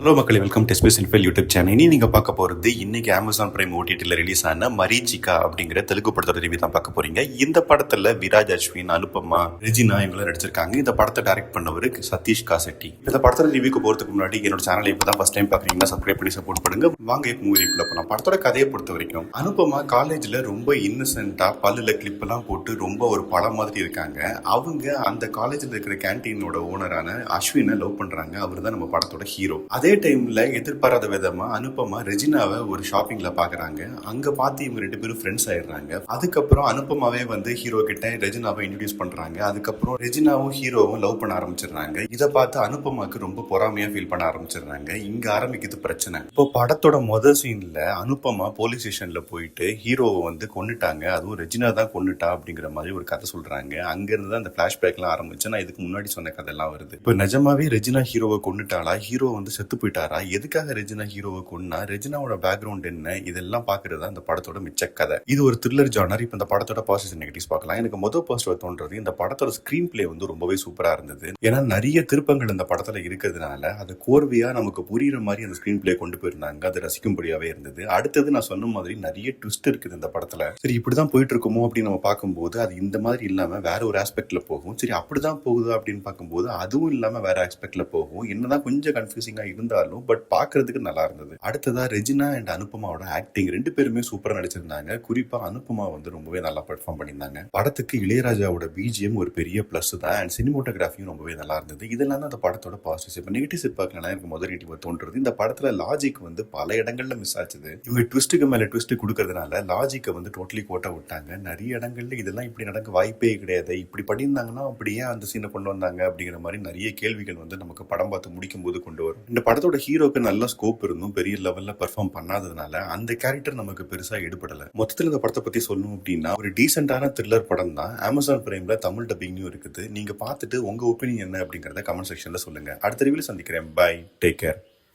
Hello மக்களே, welcome to space இன்ஃபெல் YouTube channel. இனி நீங்கள் பார்க்க போகிறது இன்னைக்கு அமேசான் பிரைம் ஓடிடியில் ரிலீஸ் ஆன மரீச்சிகா அப்படிங்கிற தெலுங்கு படத்தோட ரிவ்யூ தான் பார்க்க போறீங்க. இந்த படத்தில் விராஜ் அஸ்வின், அனுபமா, ரெஜினா இவங்களாம் நடிச்சிருக்காங்க. இந்த படத்தை டைரக்ட் பண்ணவர் சதீஷ் காசெட்டி. இந்த படத்தோட ரிவ்யூக்கு போகிறதுக்கு முன்னாடி என்னோட சேனலை இப்போ தான் ஃபர்ஸ்ட் டைம் பார்க்குறீங்கன்னா சப்ஸ்கிரைப் பண்ணி சப்போர்ட் பண்ணுங்க. வாங்க இப்போ மூவிக்குள்ள போகலாம். படத்தோட கதையை பொறுத்த வரைக்கும் அனுபமா காலேஜில் ரொம்ப இன்னசென்ட்டா பல்லுல கிளிப் எல்லாம் போட்டு ரொம்ப ஒரு படம் மாதிரி இருக்காங்க. அவங்க அந்த காலேஜில் இருக்கிற கேன்டீனோட ஓனரான அஸ்வினை லவ் பண்றாங்க. அவர் தான் நம்ம படத்தோட ஹீரோ. அதே டைம்ல எதிர்பாராத விதமா அனுபமா ரெஜினாவை ஒரு ஷாப்பிங்ல பாக்குறாங்க. அங்க பார்த்து இவங்க ரெண்டு பேரும் ஃப்ரெண்ட்ஸ் ஆயிடுறாங்க. அதுக்கப்புறம் அனுபமாவே வந்து ஹீரோ கிட்ட ரெஜினாவை இன்ட்ரோடியூஸ் பண்றாங்க. அதுக்கப்புறம் ரெஜினாவும் ஹீரோவும் லவ் பண்ண ஆரம்பிச்சிடுறாங்க. இதை பார்த்து அனுபமாக்கு ரொம்ப பொறாமையா ஃபீல் பண்ண ஆரம்பிச்சிடுறாங்க. இங்க ஆரம்பிக்குது பிரச்சனை. இப்போ படத்தோட முதல் சீன்ல அனுபமா போலீஸ் ஸ்டேஷன்ல போயிட்டு ஹீரோவை வந்து கொன்னுட்டாங்க, அதுவும் ரெஜினா தான் கொன்னுட்டா அப்படிங்கிற மாதிரி ஒரு கதை சொல்றாங்க. அங்க இருந்து அந்த பிளாஷ்பேக் எல்லாம் ஆரம்பிச்சு நான் இதுக்கு முன்னாடி சொன்ன கதை எல்லாம் வருது. இப்போ நிஜமாவே ரெஜினா ஹீரோவை கொன்னுட்டாளா, ஹீரோ வந்து செத்து போயிட்டாரா, எதுக்காக ரெஜினா ஹீரோவை கொன்னா, ரெஜினாவோட பேக்ரவுண்ட் என்ன, இதெல்லாம் பாக்குறது இந்த படத்தோட மிச்ச கதை. இது ஒரு த்ரில்லர் ஜானர். இப்ப இந்த படத்தோட பாசிட்டிவ் நெகட்டிவ்ஸ் பார்க்கலாம். எனக்கு முதல் பாசிட்டிவ் தோன்றது இந்த படத்தோட ஸ்கிரீன் பிளே வந்து ரொம்பவே சூப்பரா இருந்தது. ஏன்னா நிறைய திருப்பங்கள் இந்த படத்துல இருக்கிறதுனால அது கோர்வையா நமக்கு புரியுற மாதிரி அந்த ஸ்கிரீன் பிளே கொண்டு போயிருந்தாங்க. அது ரசிக்கும்படியாவே இருந்தது. அடுத்தது நான் சொன்ன மாதிரி நிறைய ட்விஸ்ட் இருக்குது இந்த படத்துல. சரி, இப்படிதான் போயிட்டு இருக்குமோ அப்படின்னு நம்ம பார்க்கும்போது அது இந்த மாதிரி இல்லாம வேற ஒரு ஆஸ்பெக்ட்ல போகும். சரி, அப்படிதான் போகுது அப்படின்னு பார்க்கும்போது அதுவும் இல்லாம வேற ஆஸ்பெக்ட்ல போகும். என்னதான் கொஞ்சம் கன்ஃபியூசிங்கா இருந்தாலும் பட் பாக்குறதுக்கு நல்லா இருந்தது. அடுத்ததா ரெஜினா அண்ட் அனுபமாவோட ஆக்டிங், ரெண்டு பேருமே சூப்பரா நடிச்சிருந்தாங்க. குறிப்பா அனுபமா வந்து ரொம்பவே நல்லா பெர்ஃபார்ம் பண்ணியிருந்தாங்க. படத்துக்கு இளையராஜாவோட பிஜிஎம் ஒரு பெரிய பிளஸ் தான். அண்ட் சினிமோட்டோகிராஃபியும் ரொம்பவே நல்லா இருந்தது. இதெல்லாம் தான் அந்த படத்தோட பாசிட்டிவ்ஸ். இப்போ நெகட்டிவ்ஸ் பார்க்கலாம். எனக்கு முதல் நெகட்டிவ் தோன்றது இந்த படத்துல லாஜிக் வந்து பல இடங்கள்ல மிஸ் ஆச்சுது. இவங்க ட்விஸ்ட்டுக்கு மேல ட்விஸ்ட் கொடுக்கறதுனால லாஜிக்கை வந்து டோட்டலி கோட்டை விட்டாங்க. நிறைய இடங்கள்ல இதெல்லாம் இப்படி நடக்க வாய்ப்பே கிடையாது, இப்படி பண்ணியிருந்தாங்கன்னா அப்படியே அந்த சீனை கொண்டு வந்தாங்க அப்படிங்கிற மாதிரி நிறைய கேள்விகள் வந்து நமக்கு படம் பார்த்து முடிக்கும் போது கொண்டு வரும். இந்த படத்தோட ஹீரோக்கு நல்ல ஸ்கோப் இருந்தும் பெரிய லெவல்ல பெர்ஃபார்ம் பண்ணாததுனால அந்த கேரக்டர் நமக்கு பெருசா எடுபடல. மொத்தத்தில் இந்த படத்தை பத்தி சொல்லணும் அப்படின்னா ஒரு டீசென்டான த்ரில்லர் படம் தான். அமேசான் பிரைம்ல தமிழ் டப்பிங்கும் இருக்குது. நீங்க பார்த்துட்டு உங்க ஒப்பீனியன் என்ன அப்படிங்கறத கமெண்ட் செக்ஷன்ல சொல்லுங்க. அடுத்த ரிவ்யூல சந்திக்கிறேன். Bye, take care.